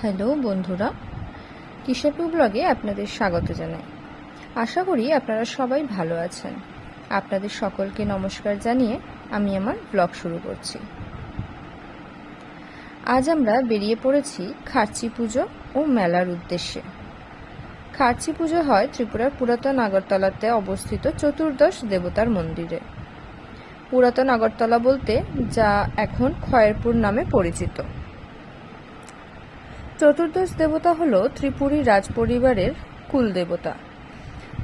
Hello বন্ধুরা, কিশোরী ব্লগে আপনাদের স্বাগত জানাই। আশা করি আপনারা সবাই ভালো আছেন। আপনাদের সকলকে নমস্কার জানিয়ে আমি আমার ব্লগ শুরু করছি। আজ আমরা বেরিয়ে পড়েছি খার্চি পুজো ও মেলার উদ্দেশ্যে। খার্চি পুজো হয় ত্রিপুরার পুরাতন আগরতলাতে অবস্থিত চতুর্দশ দেবতার মন্দিরে। পুরাতন আগরতলা বলতে যা এখন খয়েরপুর নামে পরিচিত। চতুর্দশ দেবতা হল ত্রিপুরী রাজপরিবারের কুলদেবতা।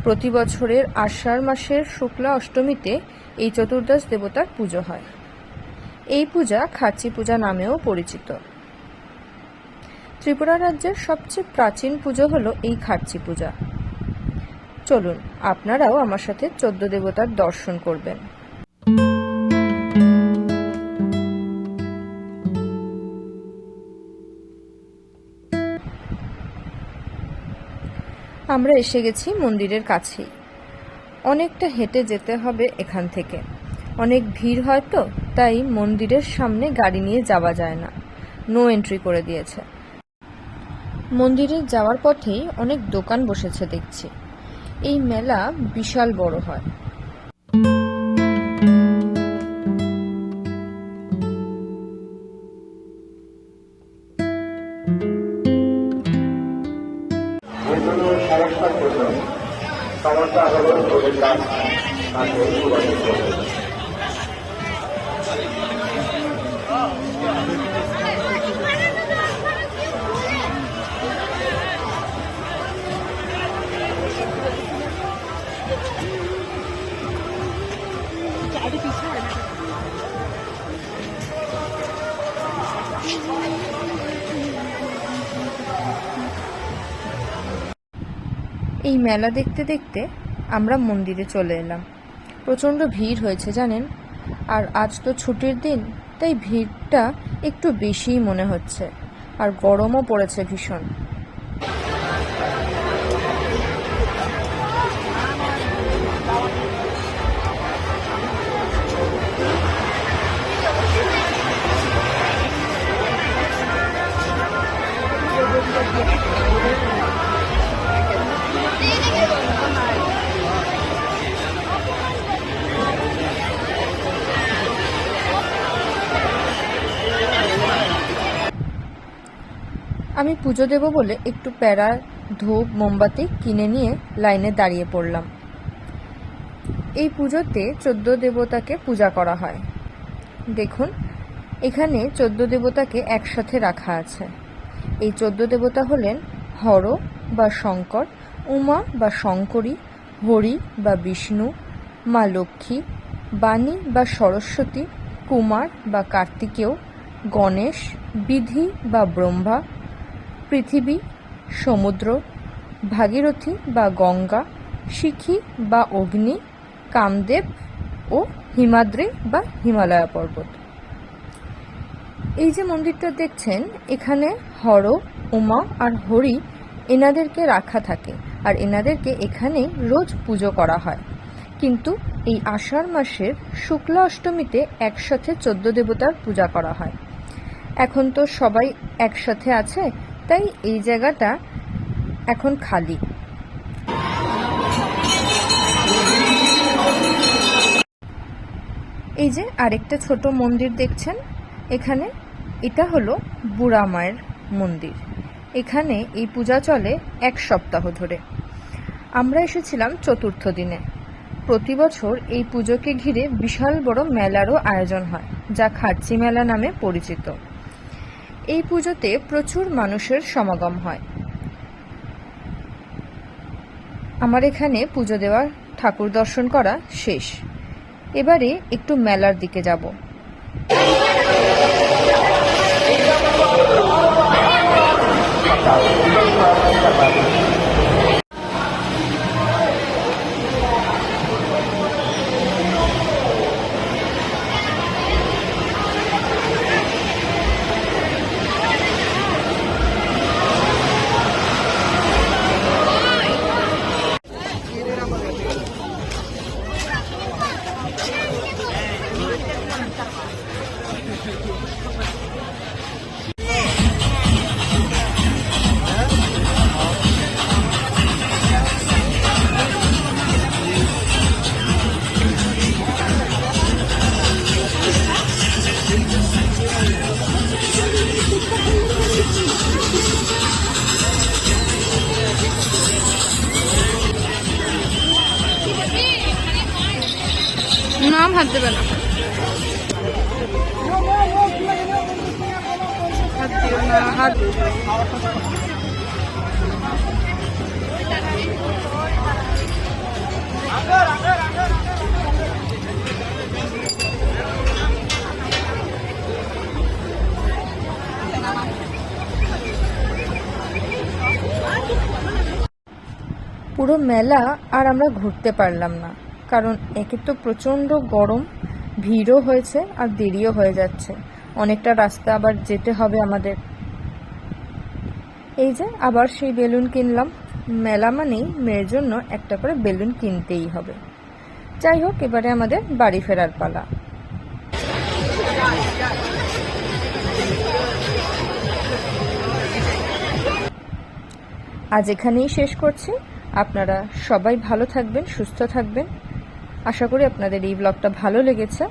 প্রতি বছরের আষাঢ় মাসের শুক্লা অষ্টমীতে এই চতুর্দশ দেবতার পুজো হয়। এই পূজা খার্চি পূজা নামেও পরিচিত। ত্রিপুরা রাজ্যের সবচেয়ে প্রাচীন পুজো হল এই খার্চি পূজা। চলুন আপনারাও আমার সাথে 14 দেবতার দর্শন করবেন। আমরা এসে গেছি মন্দিরের কাছেই। অনেকটা হেঁটে যেতে হবে এখান থেকে। অনেক ভিড় হয় তো, তাই মন্দিরের সামনে গাড়ি নিয়ে যাওয়া যায় না, নো এন্ট্রি করে দিয়েছে। মন্দিরে যাওয়ার পথেই অনেক দোকান বসেছে দেখছি। এই মেলা বিশাল বড় হয়। এই মেলা দেখতে দেখতে আমরা মন্দিরে চলে এলাম। প্রচণ্ড ভিড় হয়েছে জানেন, আর আজ তো ছুটির দিন, তাই ভিড়টা একটু বেশিই মনে হচ্ছে। আর গরমও পড়েছে ভীষণ। আমি পুজো দেব বলে একটু প্যারা, ধূপ, মোমবাতি কিনে নিয়ে লাইনে দাঁড়িয়ে পড়লাম। এই পুজোতে 14 দেবতাকে পূজা করা হয়। দেখুন, এখানে 14 দেবতাকে একসাথে রাখা আছে। এই 14 দেবতা হলেন হর বা শঙ্কর, উমা বা শঙ্করী, হরি বা বিষ্ণু, মা লক্ষ্মী, বাণী বা সরস্বতী, কুমার বা কার্তিকেয়, গণেশ, বিধি বা ব্রহ্মা, পৃথিবী, সমুদ্র, ভাগীরথী বা গঙ্গা, শিখী বা অগ্নি, কামদেব ও হিমাদ্রি বা হিমালয় পর্বত। এই যে মন্দিরটা দেখছেন, এখানে হর, উমা আর হরি এনাদেরকে রাখা থাকে, আর এনাদেরকে এখানে রোজ পুজো করা হয়। কিন্তু এই আষাঢ় মাসের শুক্লা অষ্টমীতে একসাথে 14 দেবতার পূজা করা হয়। এখন তো সবাই একসাথে আছে, তাই এই জায়গাটা এখন খালি। এই যে আরেকটা ছোট মন্দির দেখছেন, এখানে এটা হলো বুড়া মায়ের মন্দির। এখানে এই পূজা চলে 1 সপ্তাহ ধরে। আমরা এসেছিলাম চতুর্থ দিনে। প্রতি বছর এই পুজোকে ঘিরে বিশাল বড় মেলারও আয়োজন হয়, যা খার্চি মেলা নামে পরিচিত। এই পুজোতে প্রচুর মানুষের সমাগম হয়। আমার এখানে পুজো দেওয়া, ঠাকুর দর্শন করা শেষ। এবারে একটু মেলার দিকে যাব। নাম হাত দেবে না, হাত দিও না, হাত। পুরো মেলা আর আমরা ঘুরতে পারলাম না, কারণ একে তো প্রচণ্ড গরম, ভিড়ও হয়েছে আর দেরিও হয়ে যাচ্ছে, অনেকটা রাস্তা আবার যেতে হবে আমাদের। এই যে আবার সেই বেলুন কিনলাম, মেলা মানেই মেয়ের জন্য একটা করে বেলুন কিনতেই হবে। যাই হোক, এবারে আমাদের বাড়ি ফেরার পালা। আজ এখানেই শেষ করছি। আপনারা সবাই ভালো থাকবেন, সুস্থ থাকবেন। আশা করি আপনাদের এই ব্লগটা ভালো লেগেছে।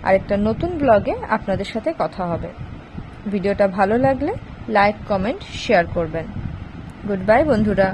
আর একটা নতুন ব্লগে আপনাদের সাথে কথা হবে। ভিডিওটা ভালো লাগলে লাইক, কমেন্ট, শেয়ার করবেন। গুড বাই বন্ধুরা।